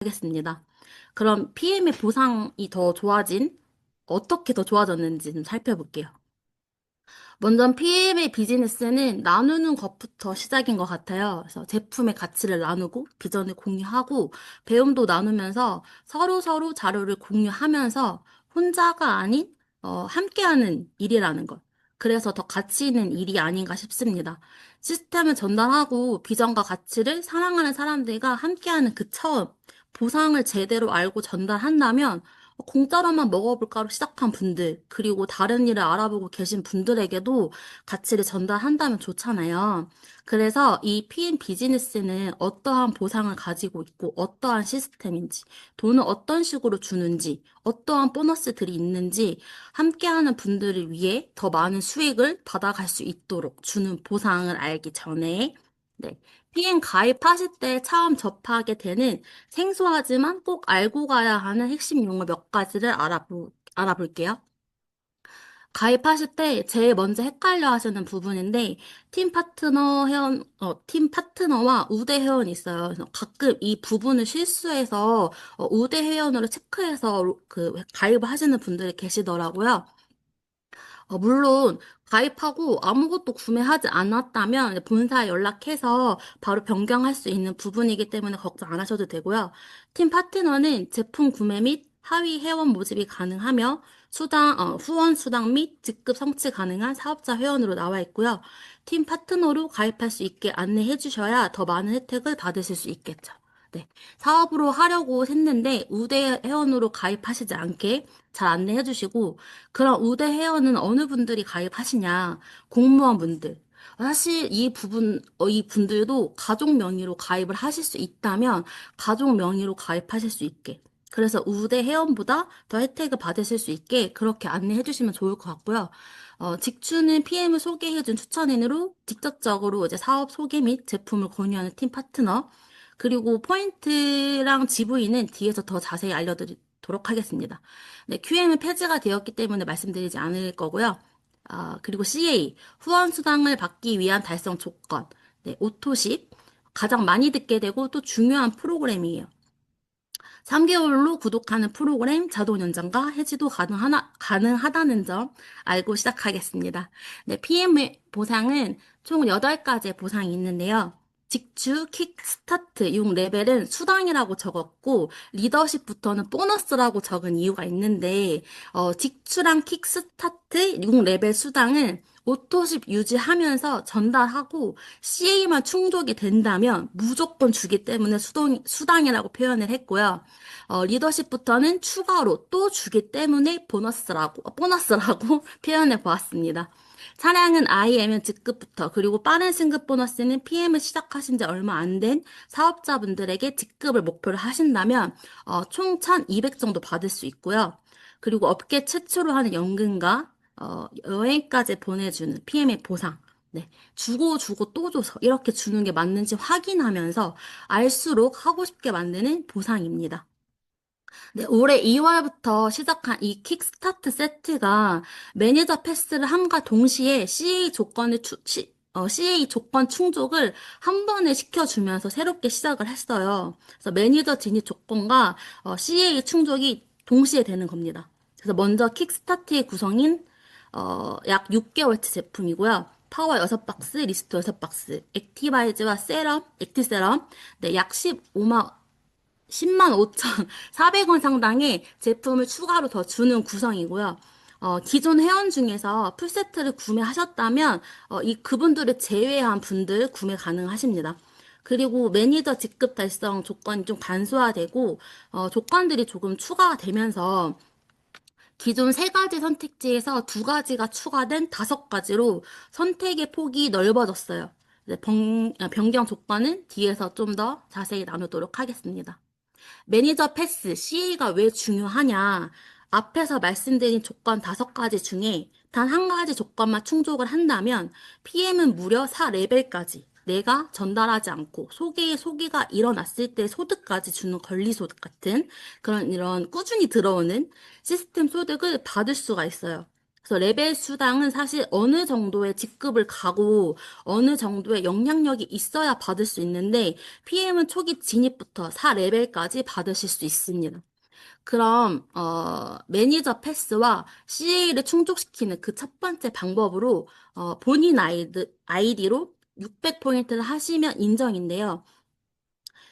하겠습니다. 그럼 PM의 보상이 더 좋아진, 어떻게 더 좋아졌는지 좀 살펴볼게요. 먼저 PM의 비즈니스는 나누는 것부터 시작인 것 같아요. 그래서 제품의 가치를 나누고 비전을 공유하고 배움도 나누면서 서로 자료를 공유하면서 혼자가 아닌 함께하는 일이라는 것. 그래서 더 가치 있는 일이 아닌가 싶습니다. 시스템을 전달하고 비전과 가치를 사랑하는 사람들과 함께하는 그 처음 보상을 제대로 알고 전달한다면 공짜로만 먹어볼까로 시작한 분들, 그리고 다른 일을 알아보고 계신 분들에게도 가치를 전달한다면 좋잖아요. 그래서 이 PM 비즈니스는 어떠한 보상을 가지고 있고, 어떠한 시스템인지, 돈을 어떤 식으로 주는지, 어떠한 보너스들이 있는지, 함께하는 분들을 위해 더 많은 수익을 받아갈 수 있도록 주는 보상을 알기 전에, 네. PM 가입하실 때 처음 접하게 되는 생소하지만 꼭 알고 가야 하는 핵심 용어 몇 가지를 알아볼게요. 가입하실 때 제일 먼저 헷갈려 하시는 부분인데, 팀 파트너와 우대 회원이 있어요. 그래서 가끔 이 부분을 실수해서 우대 회원으로 체크해서 가입을 하시는 분들이 계시더라고요. 물론 가입하고 아무것도 구매하지 않았다면 이제 본사에 연락해서 바로 변경할 수 있는 부분이기 때문에 걱정 안 하셔도 되고요. 팀 파트너는 제품 구매 및 하위 회원 모집이 가능하며 후원 수당 및 직급 성취 가능한 사업자 회원으로 나와 있고요. 팀 파트너로 가입할 수 있게 안내해 주셔야 더 많은 혜택을 받으실 수 있겠죠. 네. 사업으로 하려고 했는데 우대 회원으로 가입하시지 않게 잘 안내해 주시고 그럼 우대 회원은 어느 분들이 가입하시냐? 공무원분들. 사실 이 분들도 가족 명의로 가입을 하실 수 있다면 가족 명의로 가입하실 수 있게. 그래서 우대 회원보다 더 혜택을 받으실 수 있게 그렇게 안내해 주시면 좋을 것 같고요. 직추는 PM을 소개해준 추천인으로 직접적으로 이제 사업 소개 및 제품을 공유하는 팀 파트너, 그리고 포인트랑 GV는 뒤에서 더 자세히 알려드리도록 하겠습니다. 네, QM은 폐지가 되었기 때문에 말씀드리지 않을 거고요. 그리고 CA, 후원 수당을 받기 위한 달성 조건. 네, 오토십. 가장 많이 듣게 되고 또 중요한 프로그램이에요. 3개월로 구독하는 프로그램 자동 연장과 해지도 가능하다는 점 알고 시작하겠습니다. 네, PM 보상은 총 8가지의 보상이 있는데요. 직추, 킥, 스타트, 6 레벨은 수당이라고 적었고, 리더십부터는 보너스라고 적은 이유가 있는데, 직추랑 킥, 스타트, 6 레벨 수당은 오토십 유지하면서 전달하고 CA만 충족이 된다면 무조건 주기 때문에 수당이라고 표현을 했고요. 리더십부터는 추가로 또 주기 때문에 보너스라고 표현해 보았습니다. 차량은 IM은 직급부터, 그리고 빠른 승급 보너스는 PM을 시작하신 지 얼마 안 된 사업자분들에게 직급을 목표로 하신다면, 총 1,200 정도 받을 수 있고요. 그리고 업계 최초로 하는 연금과, 여행까지 보내주는 PM의 보상. 네. 주고 또 줘서 이렇게 주는 게 맞는지 확인하면서 알수록 하고 싶게 만드는 보상입니다. 네, 올해 2월부터 시작한 이 킥스타트 세트가 매니저 패스를 함과 동시에 CA 조건 충족을 한 번에 시켜주면서 새롭게 시작을 했어요. 그래서 매니저 진입 조건과 CA 충족이 동시에 되는 겁니다. 그래서 먼저 킥스타트의 구성인 약 6개월치 제품이고요. 파워 6박스, 리스트 6박스, 액티바이즈와 액티세럼, 네, 약 10만 5,400원 상당의 제품을 추가로 더 주는 구성이고요. 기존 회원 중에서 풀세트를 구매하셨다면, 그분들을 제외한 분들 구매 가능하십니다. 그리고 매니저 직급 달성 조건이 좀 간소화되고, 조건들이 조금 추가가 되면서, 기존 3가지 선택지에서 2가지가 추가된 5가지로 선택의 폭이 넓어졌어요. 변경 조건은 뒤에서 좀 더 자세히 나누도록 하겠습니다. 매니저 패스, CA가 왜 중요하냐? 앞에서 말씀드린 조건 5가지 중에 단 한 가지 조건만 충족을 한다면 PM은 무려 4레벨까지 내가 전달하지 않고 소기가 일어났을 때 소득까지 주는 권리소득 같은 그런 이런 꾸준히 들어오는 시스템 소득을 받을 수가 있어요. 그래서 레벨 수당은 사실 어느 정도의 직급을 가고 어느 정도의 영향력이 있어야 받을 수 있는데 PM은 초기 진입부터 4레벨까지 받으실 수 있습니다. 그럼 매니저 패스와 CA를 충족시키는 그 첫 번째 방법으로 본인 아이디로 600포인트를 하시면 인정인데요.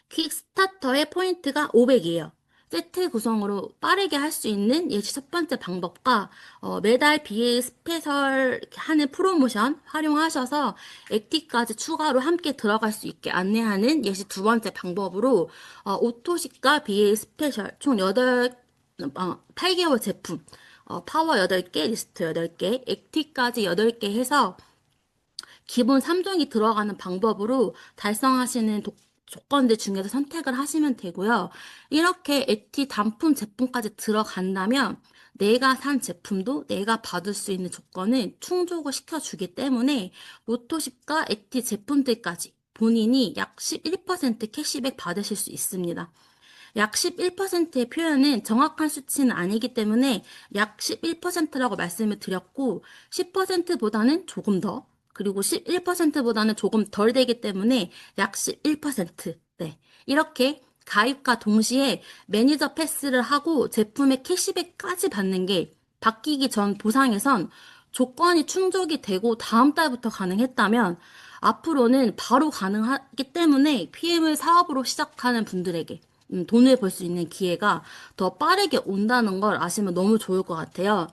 퀵스타터의 포인트가 500이에요. 세트 구성으로 빠르게 할 수 있는 예시 첫 번째 방법과 매달 BA 스페셜 하는 프로모션 활용하셔서 액티까지 추가로 함께 들어갈 수 있게 안내하는 예시 두 번째 방법으로 오토식과 BA 스페셜 총 8개월 제품 파워 8개, 리스트 8개, 액티까지 8개 해서 기본 3종이 들어가는 방법으로 달성하시는 조건들 중에서 선택을 하시면 되고요. 이렇게 에티 단품 제품까지 들어간다면 내가 산 제품도 내가 받을 수 있는 조건을 충족을 시켜주기 때문에 오토십과 에티 제품들까지 본인이 약 11% 캐시백 받으실 수 있습니다. 약 11%의 표현은 정확한 수치는 아니기 때문에 약 11%라고 말씀을 드렸고 10%보다는 조금 더 그리고 11%보다는 조금 덜 되기 때문에 약 11%. 네. 이렇게 가입과 동시에 매니저 패스를 하고 제품의 캐시백까지 받는 게 바뀌기 전 보상에선 조건이 충족이 되고 다음 달부터 가능했다면 앞으로는 바로 가능하기 때문에 PM을 사업으로 시작하는 분들에게 돈을 벌 수 있는 기회가 더 빠르게 온다는 걸 아시면 너무 좋을 것 같아요.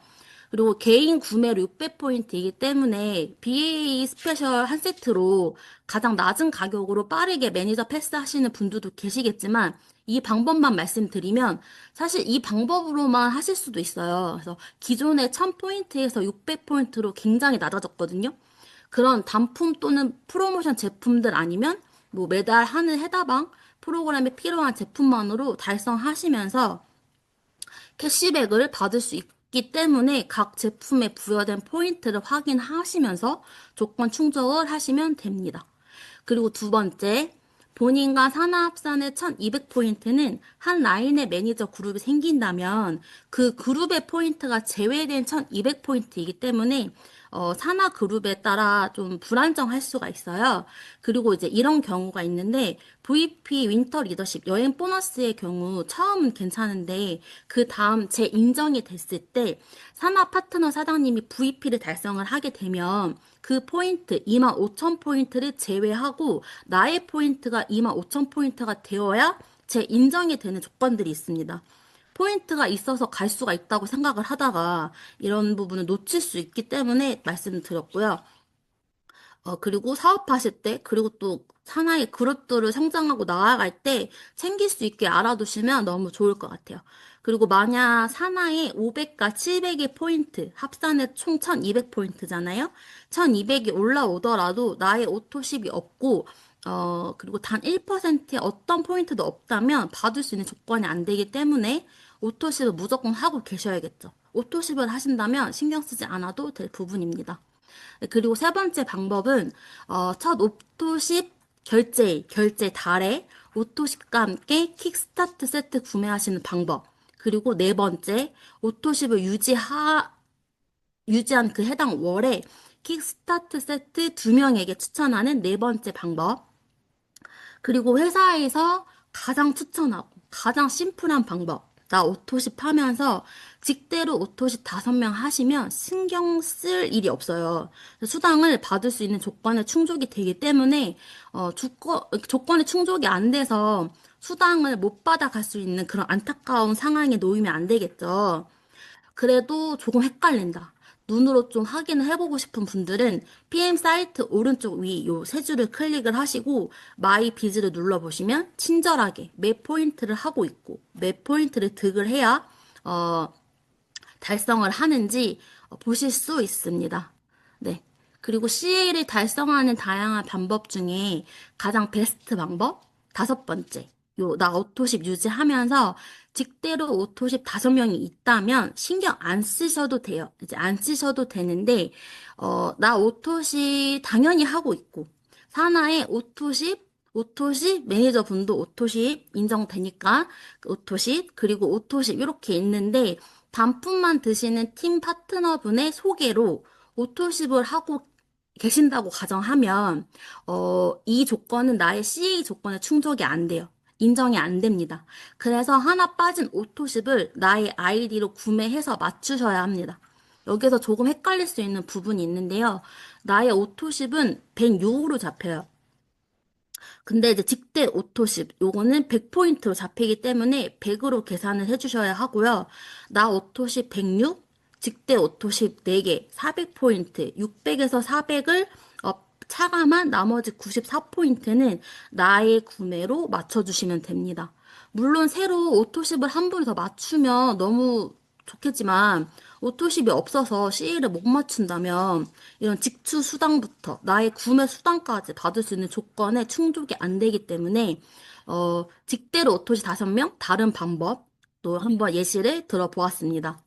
그리고 개인 구매로 600포인트이기 때문에 BA 스페셜 한 세트로 가장 낮은 가격으로 빠르게 매니저 패스 하시는 분들도 계시겠지만 이 방법만 말씀드리면 사실 이 방법으로만 하실 수도 있어요. 그래서 기존의 1000포인트에서 600포인트로 굉장히 낮아졌거든요. 그런 단품 또는 프로모션 제품들 아니면 뭐 매달 하는 해다방 프로그램에 필요한 제품만으로 달성하시면서 캐시백을 받을 수 있기 때문에 각 제품에 부여된 포인트를 확인하시면서 조건 충족을 하시면 됩니다. 그리고 두 번째, 본인과 산하합산의 1200포인트는 한 라인의 매니저 그룹이 생긴다면 그 그룹의 포인트가 제외된 1200포인트이기 때문에 산하 그룹에 따라 좀 불안정할 수가 있어요. 그리고 이제 이런 경우가 있는데 VP 윈터 리더십 여행 보너스의 경우 처음은 괜찮은데 그 다음 재인정이 됐을 때 산하 파트너 사장님이 VP를 달성을 하게 되면 그 포인트 25,000포인트를 제외하고 나의 포인트가 25,000포인트가 되어야 재인정이 되는 조건들이 있습니다. 포인트가 있어서 갈 수가 있다고 생각을 하다가 이런 부분을 놓칠 수 있기 때문에 말씀드렸고요. 그리고 사업하실 때, 그리고 또 하나의 그룹들을 성장하고 나아갈 때 챙길 수 있게 알아두시면 너무 좋을 것 같아요. 그리고 만약 산하에 500과 700의 포인트, 합산해 총 1200포인트잖아요? 1200이 올라오더라도 나의 오토십이 없고, 그리고 단 1%의 어떤 포인트도 없다면 받을 수 있는 조건이 안 되기 때문에 오토십을 무조건 하고 계셔야겠죠. 오토십을 하신다면 신경 쓰지 않아도 될 부분입니다. 네, 그리고 세 번째 방법은 첫 오토십 결제 달에 오토십과 함께 킥스타트 세트 구매하시는 방법. 그리고 네 번째 오토십을 유지한 그 해당 월에 킥스타트 세트 두 명에게 추천하는 네 번째 방법. 그리고 회사에서 가장 추천하고 가장 심플한 방법. 나 오토십 하면서 직대로 오토십 5명 하시면 신경 쓸 일이 없어요. 수당을 받을 수 있는 조건에 충족이 되기 때문에 조건이 충족이 안 돼서 수당을 못 받아갈 수 있는 그런 안타까운 상황에 놓이면 안 되겠죠. 그래도 조금 헷갈린다. 눈으로 좀 확인을 해보고 싶은 분들은 PM 사이트 오른쪽 위 요 세 줄을 클릭을 하시고 마이 비즈를 눌러보시면 친절하게 매 포인트를 하고 있고 매 포인트를 득을 해야 어, 달성을 하는지 보실 수 있습니다. 네. 그리고 CA를 달성하는 다양한 방법 중에 가장 베스트 방법? 다섯 번째. 나 오토십 유지하면서 직대로 오토십 5명이 있다면 신경 안 쓰셔도 돼요. 이제 안 쓰셔도 되는데, 나 오토십 당연히 하고 있고, 산하에 오토십 매니저분도 오토십 인정되니까 그 오토십 그리고 오토십 이렇게 있는데 반품만 드시는 팀 파트너분의 소개로 오토십을 하고 계신다고 가정하면, 이 조건은 나의 CA 조건에 충족이 안 돼요. 인정이 안 됩니다. 그래서 하나 빠진 오토십을 나의 아이디로 구매해서 맞추셔야 합니다. 여기서 조금 헷갈릴 수 있는 부분이 있는데요. 나의 오토십은 106으로 잡혀요. 근데 이제 직대 오토십, 요거는 100포인트로 잡히기 때문에 100으로 계산을 해주셔야 하고요. 나 오토십 106, 직대 오토십 4개, 400포인트, 600에서 400을 차감한 나머지 94포인트는 나의 구매로 맞춰주시면 됩니다. 물론 새로 오토십을 한 분 더 맞추면 너무 좋겠지만 오토십이 없어서 CA를 못 맞춘다면 이런 직수 수당부터 나의 구매 수당까지 받을 수 있는 조건에 충족이 안 되기 때문에 직대로 오토시 5명 다른 방법 또 한번 예시를 들어보았습니다.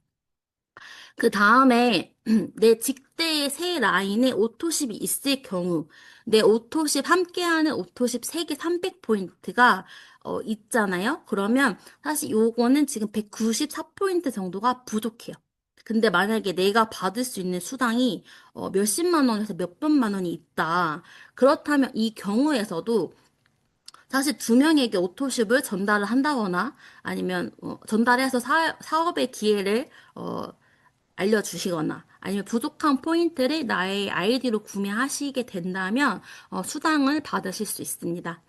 그 다음에 내 직대의 세 라인에 오토십이 있을 경우 내 오토십 함께하는 오토십 3개 300포인트가 있잖아요. 그러면 사실 요거는 지금 194포인트 정도가 부족해요. 근데 만약에 내가 받을 수 있는 수당이 몇십만 원에서 몇백만 원이 있다. 그렇다면 이 경우에서도 사실 두 명에게 오토십을 전달을 한다거나 아니면 전달해서 사업의 기회를 알려주시거나 아니면 부족한 포인트를 나의 아이디로 구매하시게 된다면 수당을 받으실 수 있습니다.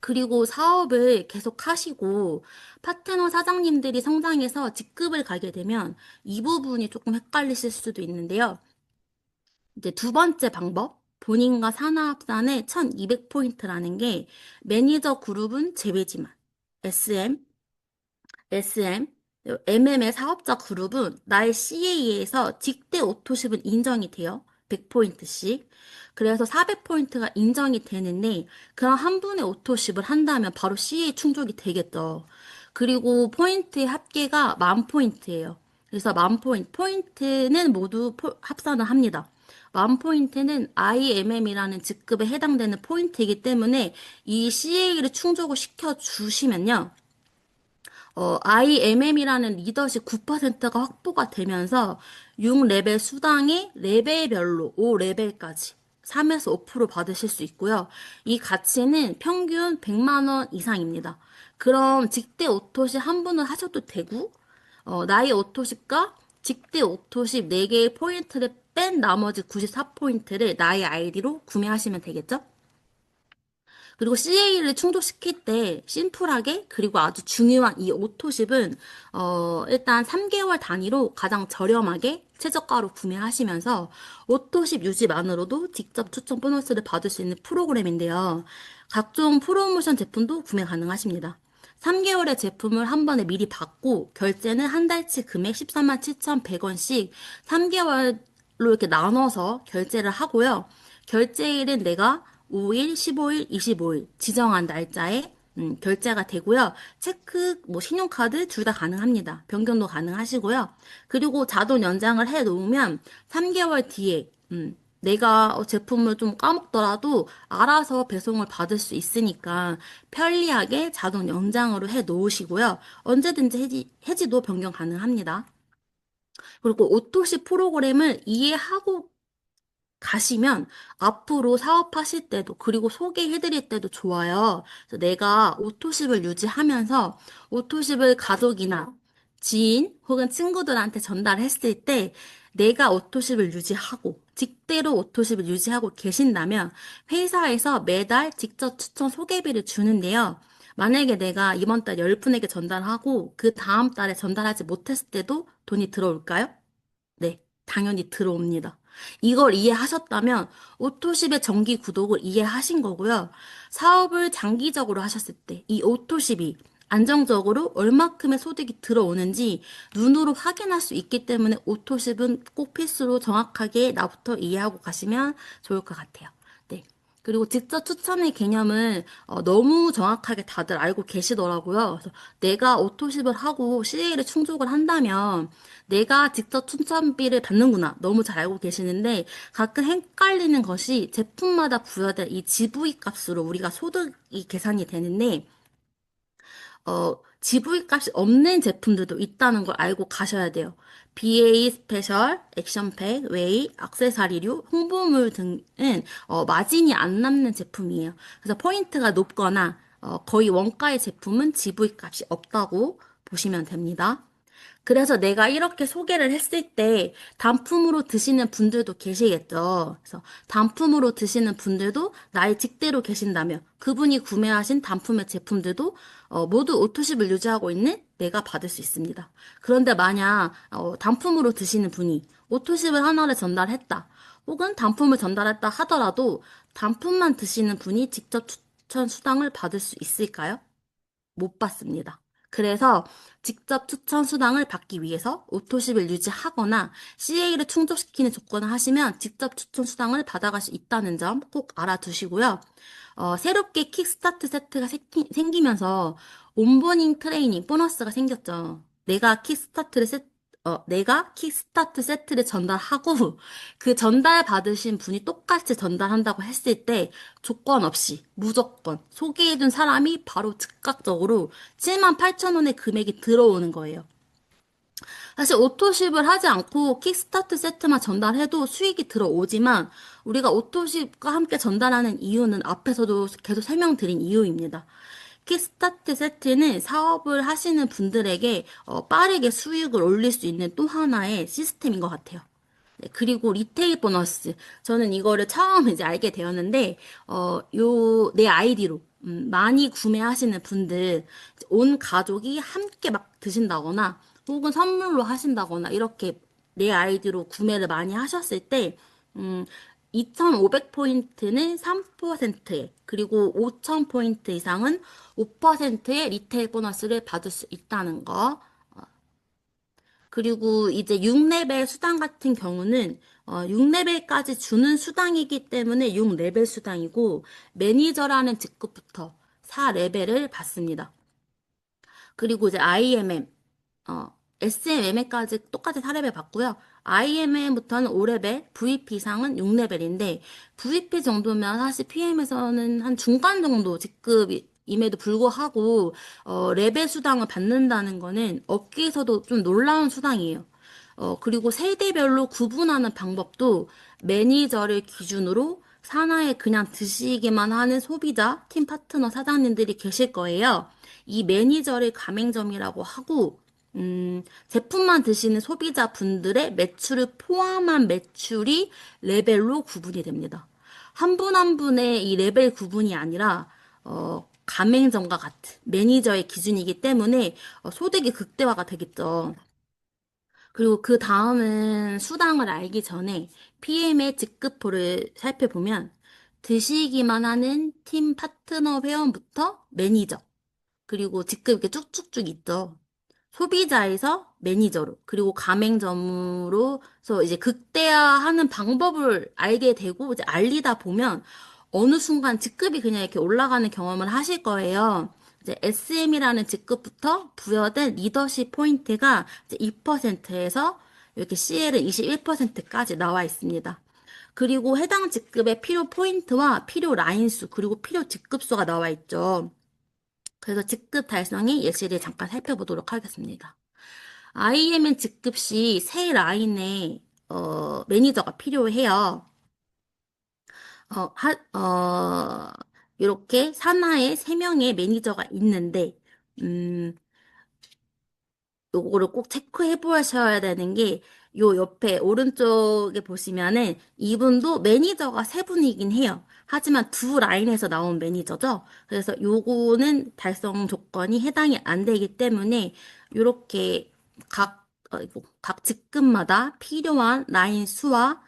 그리고 사업을 계속 하시고 파트너 사장님들이 성장해서 직급을 가게 되면 이 부분이 조금 헷갈리실 수도 있는데요. 이제 두 번째 방법, 본인과 산하합산의 1200포인트라는 게 매니저 그룹은 제외지만 SM, SM, MM의 사업자 그룹은 나의 CA에서 직대 오토십은 인정이 돼요. 100포인트씩. 그래서 400포인트가 인정이 되는데, 그럼 한 분의 오토십을 한다면 바로 CA 충족이 되겠죠. 그리고 포인트의 합계가 10,000포인트예요. 그래서 10,000포인트, 포인트는 모두 합산을 합니다. 10,000포인트는 IMM이라는 직급에 해당되는 포인트이기 때문에 이 CA를 충족을 시켜주시면요. IMM이라는 리더십 9%가 확보가 되면서 6레벨 수당의 레벨별로 5레벨까지 3에서 5% 받으실 수 있고요. 이 가치는 평균 100만 원 이상입니다. 그럼 직대 오토십 한 분을 하셔도 되고, 나의 오토십과 직대 오토십 4개의 포인트를 뺀 나머지 94포인트를 나의 아이디로 구매하시면 되겠죠? 그리고 CA를 충족시킬 때 심플하게 그리고 아주 중요한 이 오토십은 일단 3개월 단위로 가장 저렴하게 최저가로 구매하시면서 오토십 유지만으로도 직접 추천 보너스를 받을 수 있는 프로그램인데요. 각종 프로모션 제품도 구매 가능하십니다. 3개월의 제품을 한 번에 미리 받고 결제는 한 달치 금액 14만 7,100원씩 3개월로 이렇게 나눠서 결제를 하고요. 결제일은 내가 5일, 15일, 25일 지정한 날짜에 결제가 되고요. 체크, 뭐 신용카드 둘 다 가능합니다. 변경도 가능하시고요. 그리고 자동 연장을 해 놓으면 3개월 뒤에 내가 제품을 좀 까먹더라도 알아서 배송을 받을 수 있으니까 편리하게 자동 연장으로 해 놓으시고요. 언제든지 해지도 변경 가능합니다. 그리고 오토시 프로그램을 이해하고 가시면 앞으로 사업하실 때도 그리고 소개해드릴 때도 좋아요. 그래서 내가 오토십을 유지하면서 오토십을 가족이나 지인 혹은 친구들한테 전달했을 때 내가 오토십을 유지하고 직대로 오토십을 유지하고 계신다면 회사에서 매달 직접 추천 소개비를 주는데요. 만약에 내가 이번 달 10분에게 전달하고 그 다음 달에 전달하지 못했을 때도 돈이 들어올까요? 네, 당연히 들어옵니다. 이걸 이해하셨다면 오토십의 정기 구독을 이해하신 거고요. 사업을 장기적으로 하셨을 때 이 오토십이 안정적으로 얼마큼의 소득이 들어오는지 눈으로 확인할 수 있기 때문에 오토십은 꼭 필수로 정확하게 나부터 이해하고 가시면 좋을 것 같아요. 네. 그리고 직접 추천의 개념을 너무 정확하게 다들 알고 계시더라고요. 그래서 내가 오토십을 하고 CA를 충족을 한다면 내가 직접 추천비를 받는구나. 너무 잘 알고 계시는데 가끔 헷갈리는 것이 제품마다 부여된 이 GV 값으로 우리가 소득이 계산이 되는데 GV 값이 없는 제품들도 있다는 걸 알고 가셔야 돼요. BA 스페셜, 액션팩, 웨이, 액세서리류, 홍보물 등은 마진이 안 남는 제품이에요. 그래서 포인트가 높거나 거의 원가의 제품은 GV 값이 없다고 보시면 됩니다. 그래서 내가 이렇게 소개를 했을 때 단품으로 드시는 분들도 계시겠죠. 그래서 단품으로 드시는 분들도 나의 직대로 계신다면 그분이 구매하신 단품의 제품들도 모두 오토십을 유지하고 있는 내가 받을 수 있습니다. 그런데 만약 단품으로 드시는 분이 오토십을 하나를 전달했다. 혹은 단품을 전달했다 하더라도 단품만 드시는 분이 직접 추천 수당을 받을 수 있을까요? 못 받습니다. 그래서 직접 추천 수당을 받기 위해서 오토십을 유지하거나 CA를 충족시키는 조건을 하시면 직접 추천 수당을 받아갈 수 있다는 점 꼭 알아두시고요. 새롭게 킥스타트 세트가 생기면서 온보닝 트레이닝 보너스가 생겼죠. 내가 킥스타트 세트를 전달하고 그 전달 받으신 분이 똑같이 전달한다고 했을 때 조건 없이 무조건 소개해준 사람이 바로 즉각적으로 78,000원의 금액이 들어오는 거예요. 사실 오토십을 하지 않고 킥스타트 세트만 전달해도 수익이 들어오지만 우리가 오토십과 함께 전달하는 이유는 앞에서도 계속 설명드린 이유입니다. 킥스타트 세트는 사업을 하시는 분들에게 빠르게 수익을 올릴 수 있는 또 하나의 시스템인 것 같아요. 네, 그리고 리테일 보너스. 저는 이거를 처음 이제 알게 되었는데, 내 아이디로, 많이 구매하시는 분들, 온 가족이 함께 막 드신다거나, 혹은 선물로 하신다거나, 이렇게 내 아이디로 구매를 많이 하셨을 때, 음, 2,500포인트는 3%에, 그리고 5,000포인트 이상은 5%의 리테일 보너스를 받을 수 있다는 거. 그리고 이제 6레벨 수당 같은 경우는 6레벨까지 주는 수당이기 때문에 6레벨 수당이고 매니저라는 직급부터 4레벨을 받습니다. 그리고 이제 IMM, SMM에까지 똑같이 4레벨 받고요. IMM부터는 5레벨, VP 이상은 6레벨인데, VP 정도면 사실 PM에서는 한 중간 정도 직급임에도 불구하고, 레벨 수당을 받는다는 거는 업계에서도 좀 놀라운 수당이에요. 그리고 세대별로 구분하는 방법도 매니저를 기준으로 사나에 그냥 드시기만 하는 소비자, 팀 파트너 사장님들이 계실 거예요. 이 매니저를 가맹점이라고 하고, 제품만 드시는 소비자분들의 매출을 포함한 매출이 레벨로 구분이 됩니다. 한 분 한 분의 이 레벨 구분이 아니라, 가맹점과 같은 매니저의 기준이기 때문에 소득이 극대화가 되겠죠. 그리고 그 다음은 수당을 알기 전에 PM의 직급표를 살펴보면 드시기만 하는 팀 파트너 회원부터 매니저, 그리고 직급 이렇게 쭉쭉쭉 있죠. 소비자에서 매니저로, 그리고 가맹점으로서 이제 극대화하는 방법을 알게 되고 이제 알리다 보면 어느 순간 직급이 그냥 이렇게 올라가는 경험을 하실 거예요. 이제 SM이라는 직급부터 부여된 리더십 포인트가 이제 2%에서 이렇게 CL은 21%까지 나와 있습니다. 그리고 해당 직급의 필요 포인트와 필요 라인수, 그리고 필요 직급수가 나와 있죠. 그래서 직급 달성의 예시를 잠깐 살펴보도록 하겠습니다. IMN 직급 시 새 라인에 매니저가 필요해요. 이렇게 산하에 3명의 매니저가 있는데 음, 요거를 꼭 체크해 보셔야 되는 게, 요 옆에 오른쪽에 보시면은 이분도 매니저가 세 분이긴 해요. 하지만 두 라인에서 나온 매니저죠. 그래서 요거는 달성 조건이 해당이 안 되기 때문에 요렇게 각 직급마다 필요한 라인 수와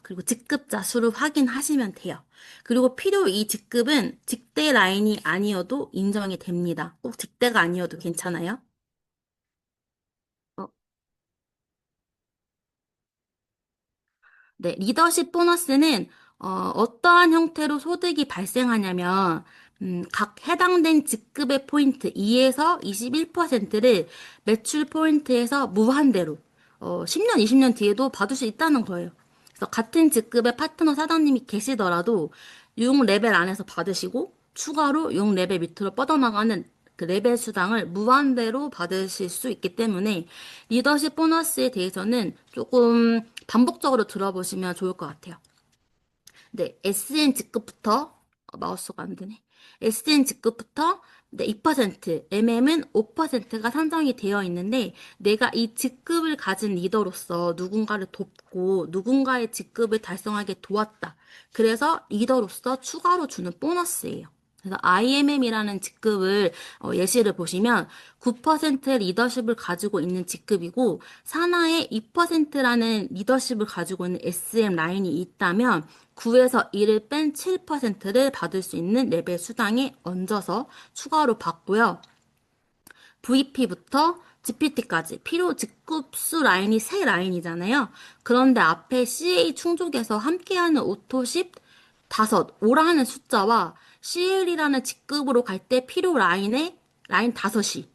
그리고 직급자 수를 확인하시면 돼요. 그리고 필요 이 직급은 직대 라인이 아니어도 인정이 됩니다. 꼭 직대가 아니어도 괜찮아요. 어, 네, 리더십 보너스는 어떠한 형태로 소득이 발생하냐면 각 해당된 직급의 포인트 2에서 21%를 매출 포인트에서 무한대로 10년, 20년 뒤에도 받을 수 있다는 거예요. 그래서 같은 직급의 파트너 사장님이 계시더라도 6레벨 안에서 받으시고 추가로 6레벨 밑으로 뻗어나가는 그 레벨 수당을 무한대로 받으실 수 있기 때문에 리더십 보너스에 대해서는 조금 반복적으로 들어보시면 좋을 것 같아요. 네, SN 직급부터 마우스가 안 되네. SN 직급부터 네, 2%, MM은 5%가 산정이 되어 있는데 내가 이 직급을 가진 리더로서 누군가를 돕고 누군가의 직급을 달성하게 도왔다. 그래서 리더로서 추가로 주는 보너스예요. 그래서 IMM이라는 직급을 예시를 보시면 9% 리더십을 가지고 있는 직급이고 산하에 2%라는 리더십을 가지고 있는 SM 라인이 있다면 9에서 1을 뺀 7%를 받을 수 있는 레벨 수당에 얹어서 추가로 받고요. VP부터 GPT까지 필요 직급수 라인이 세 라인이잖아요. 그런데 앞에 CA 충족에서 함께하는 오토십 5라는 숫자와 CL이라는 직급으로 갈 때 필요 라인에 라인 5이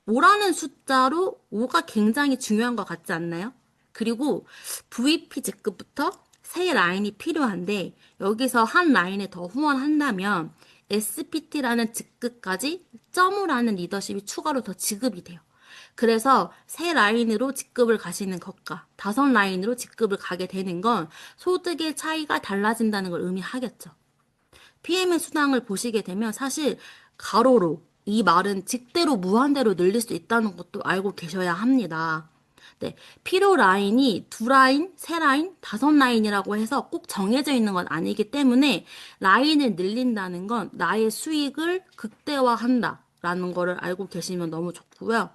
5라는 숫자로 5가 굉장히 중요한 것 같지 않나요? 그리고 VP 직급부터 세 라인이 필요한데 여기서 한 라인을 더 후원한다면 SPT라는 직급까지 점으라는 리더십이 추가로 더 지급이 돼요. 그래서 세 라인으로 직급을 가시는 것과 5라인으로 직급을 가게 되는 건 소득의 차이가 달라진다는 걸 의미하겠죠. PM의 수당을 보시게 되면 사실 가로로 이 말은 직대로 무한대로 늘릴 수 있다는 것도 알고 계셔야 합니다. 네, 필요 라인이 두 라인, 세 라인, 5라인이라고 해서 꼭 정해져 있는 건 아니기 때문에 라인을 늘린다는 건 나의 수익을 극대화한다라는 거를 알고 계시면 너무 좋고요.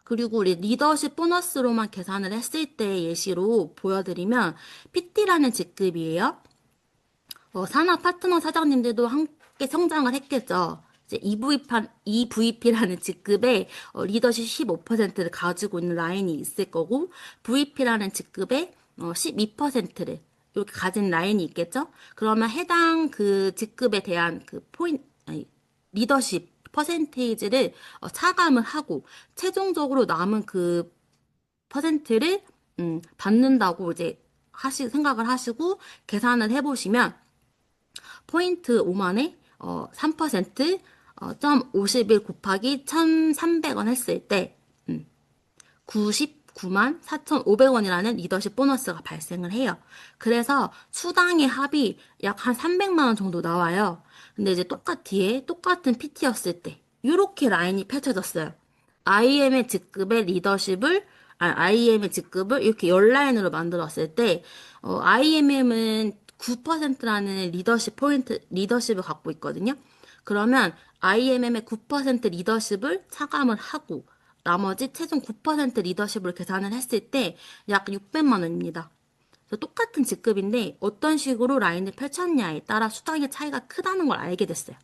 그리고 우리 리더십 보너스로만 계산을 했을 때 예시로 보여드리면 PT라는 직급이에요. 산업 파트너 사장님들도 함께 성장을 했겠죠. 이제 EVP라는 직급에 리더십 15%를 가지고 있는 라인이 있을 거고, VP라는 직급에 12%를 이렇게 가진 라인이 있겠죠. 그러면 해당 그 직급에 대한 그 아니, 리더십 퍼센테이지를 차감을 하고, 최종적으로 남은 그 퍼센트를 받는다고 이제 생각을 하시고 계산을 해보시면 포인트 5만에 3% 점 51 곱하기 1,300원 했을 때 99만 4,500원이라는 리더십 보너스가 발생을 해요. 그래서 수당의 합이 약 한 300만 원 정도 나와요. 근데 이제 뒤에 똑같은 PT였을 때 이렇게 라인이 펼쳐졌어요. IM의 직급을 이렇게 열 라인으로 만들었을 때 IMM은 9%라는 리더십을 갖고 있거든요. 그러면 IMM의 9% 리더십을 차감을 하고 나머지 최종 9% 리더십을 계산을 했을 때 약 600만 원입니다. 그래서 똑같은 직급인데 어떤 식으로 라인을 펼쳤냐에 따라 수당의 차이가 크다는 걸 알게 됐어요.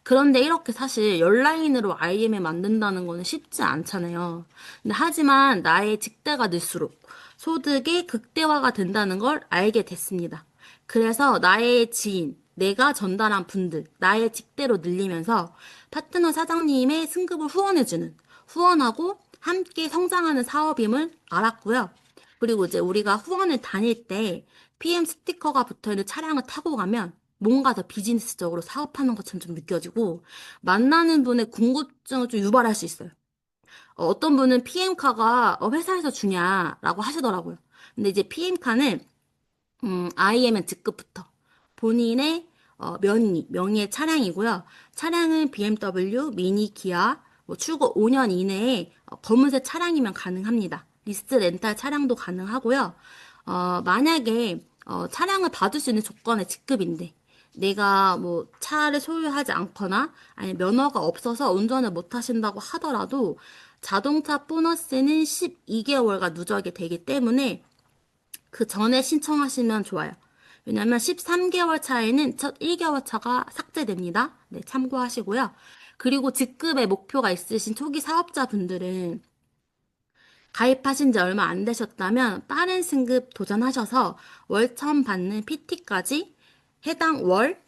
그런데 이렇게 사실 열 라인으로 IM을 만든다는 거는 쉽지 않잖아요. 근데 하지만 나의 직대가 늘수록 소득이 극대화가 된다는 걸 알게 됐습니다. 그래서 나의 지인, 내가 전달한 분들, 나의 직대로 늘리면서 파트너 사장님의 승급을 후원하고 함께 성장하는 사업임을 알았고요. 그리고 이제 우리가 후원을 다닐 때 PM 스티커가 붙어 있는 차량을 타고 가면 뭔가 더 비즈니스적으로 사업하는 것처럼 좀 느껴지고 만나는 분의 궁금증을 좀 유발할 수 있어요. 떤 분은 PM카가 회사에서 주냐라고 하시더라고요. 근데 이제 PM카는 IMN 직급부터 본인의 명의의 차량이고요. 차량은 BMW, 미니, 기아, 뭐 출고 5년 이내에 검은색 차량이면 가능합니다. 리스트 렌탈 차량도 가능하고요. 만약에 차량을 받을 수 있는 조건의 직급인데 내가 뭐 차를 소유하지 않거나 아니 면허가 없어서 운전을 못 하신다고 하더라도 자동차 보너스는 12개월가 누적이 되기 때문에 그 전에 신청하시면 좋아요. 왜냐면 13개월 차에는 첫 1개월 차가 삭제됩니다. 네, 참고하시고요. 그리고 직급의 목표가 있으신 초기 사업자분들은 가입하신 지 얼마 안 되셨다면 빠른 승급 도전하셔서 월천 받는 PT까지 해당 월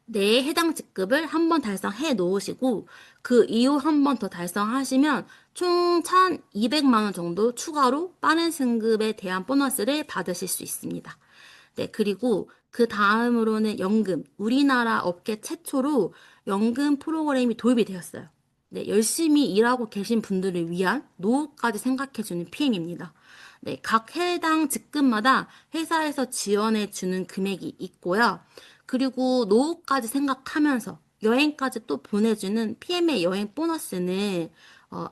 내에 해당 직급을 한 번 달성해 놓으시고 그 이후 한 번 더 달성하시면 총 1,200만 원 정도 추가로 빠른 승급에 대한 보너스를 받으실 수 있습니다. 네, 그리고 그 다음으로는 연금. 우리나라 업계 최초로 연금 프로그램이 도입이 되었어요. 네, 열심히 일하고 계신 분들을 위한 노후까지 생각해주는 PM입니다. 네, 각 해당 직급마다 회사에서 지원해주는 금액이 있고요. 그리고 노후까지 생각하면서 여행까지 또 보내주는 PM의 여행 보너스는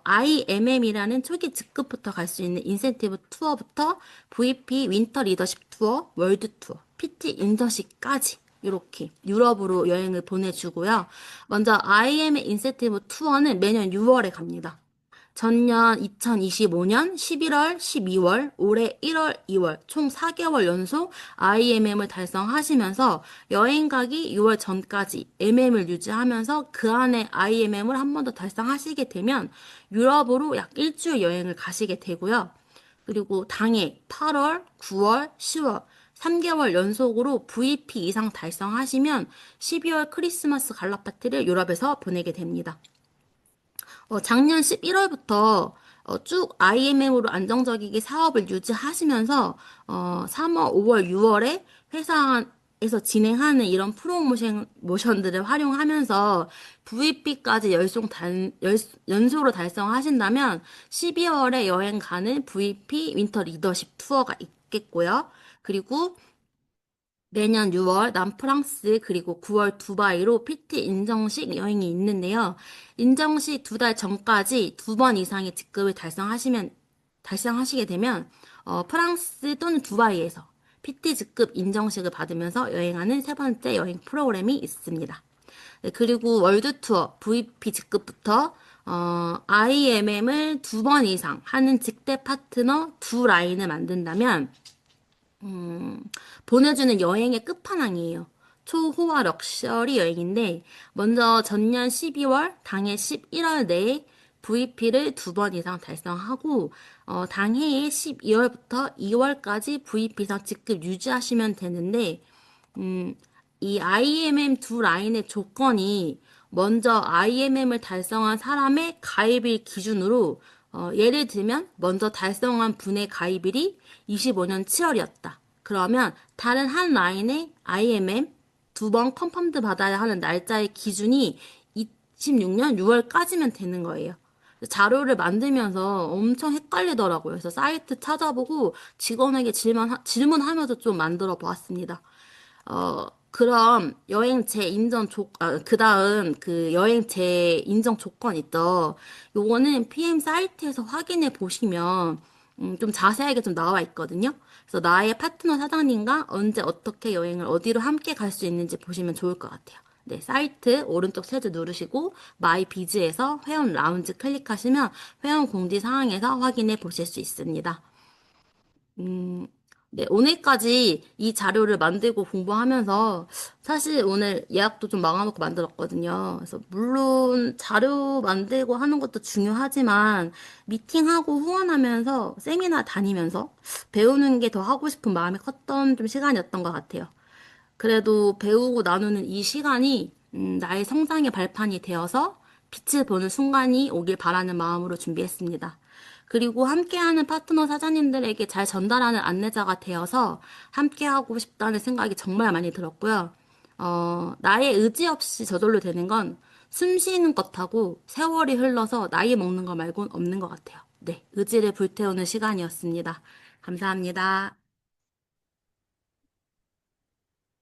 IMM이라는 초기 직급부터 갈 수 있는 인센티브 투어부터 VP 윈터 리더십 투어, 월드 투어, PT 인턴십까지 이렇게 유럽으로 여행을 보내주고요. 먼저 IM의 인센티브 투어는 매년 6월에 갑니다. 전년 2025년 11월, 12월, 올해 1월, 2월 총 4개월 연속 IMM을 달성하시면서 여행 가기 6월 전까지 MM을 유지하면서 그 안에 IMM을 한 번 더 달성하시게 되면 유럽으로 약 일주일 여행을 가시게 되고요. 그리고 당해 8월, 9월, 10월 3개월 연속으로 VP 이상 달성하시면 12월 크리스마스 갈라 파티를 유럽에서 보내게 됩니다. 작년 11월부터 쭉 IMM으로 안정적이게 사업을 유지하시면서 3월, 5월, 6월에 회사에서 진행하는 이런 프로모션들을 활용하면서 VP까지 연속으로 달성하신다면 12월에 여행 가는 VP 윈터 리더십 투어가 있겠고요. 그리고 매년 6월 남프랑스 그리고 9월 두바이로 PT 인정식 여행이 있는데요. 인정식 2달 전까지 2번 이상의 직급을 달성하시게 되면 프랑스 또는 두바이에서 PT 직급 인정식을 받으면서 여행하는 세 번째 여행 프로그램이 있습니다. 네, 그리고 월드 투어 VP 직급부터 IMM을 2번 이상 하는 직대 파트너 두 라인을 만든다면 음, 보내주는 여행의 끝판왕이에요. 초호화 럭셔리 여행인데, 먼저 전년 12월, 당해 11월 내에 VP를 2번 이상 달성하고, 당해의 12월부터 2월까지 VP상 직급 유지하시면 되는데, 음, 이 IMM 두 라인의 조건이 먼저 IMM을 달성한 사람의 가입일 기준으로 예를 들면 먼저 달성한 분의 가입일이 25년 7월이었다. 그러면 다른 한 라인의 IMM 2번 컨펌드 받아야 하는 날짜의 기준이 26년 6월까지면 되는 거예요. 자료를 만들면서 엄청 헷갈리더라고요. 그래서 사이트 찾아보고 직원에게 질문하면서 좀 만들어 보았습니다. 그럼 여행제 인정 그 다음 그 여행제 인정 조건 있죠. 요거는 PM 사이트에서 확인해 보시면, 좀 자세하게 좀 나와 있거든요. 그래서 나의 파트너 사장님과 언제 어떻게 여행을 어디로 함께 갈 수 있는지 보시면 좋을 것 같아요. 네, 사이트 오른쪽 세제 누르시고 마이 비즈에서 회원 라운지 클릭하시면 회원 공지 사항에서 확인해 보실 수 있습니다. 음, 네, 오늘까지 이 자료를 만들고 공부하면서 사실 오늘 예약도 좀 막아놓고 만들었거든요. 그래서 물론 자료 만들고 하는 것도 중요하지만 미팅하고 후원하면서 세미나 다니면서 배우는 게 더 하고 싶은 마음이 컸던 좀 시간이었던 것 같아요. 그래도 배우고 나누는 이 시간이 나의 성장의 발판이 되어서 빛을 보는 순간이 오길 바라는 마음으로 준비했습니다. 그리고 함께하는 파트너 사장님들에게 잘 전달하는 안내자가 되어서 함께하고 싶다는 생각이 정말 많이 들었고요. 나의 의지 없이 저절로 되는 건 숨 쉬는 것하고 세월이 흘러서 나이 먹는 거 말고는 없는 것 같아요. 네, 의지를 불태우는 시간이었습니다. 감사합니다.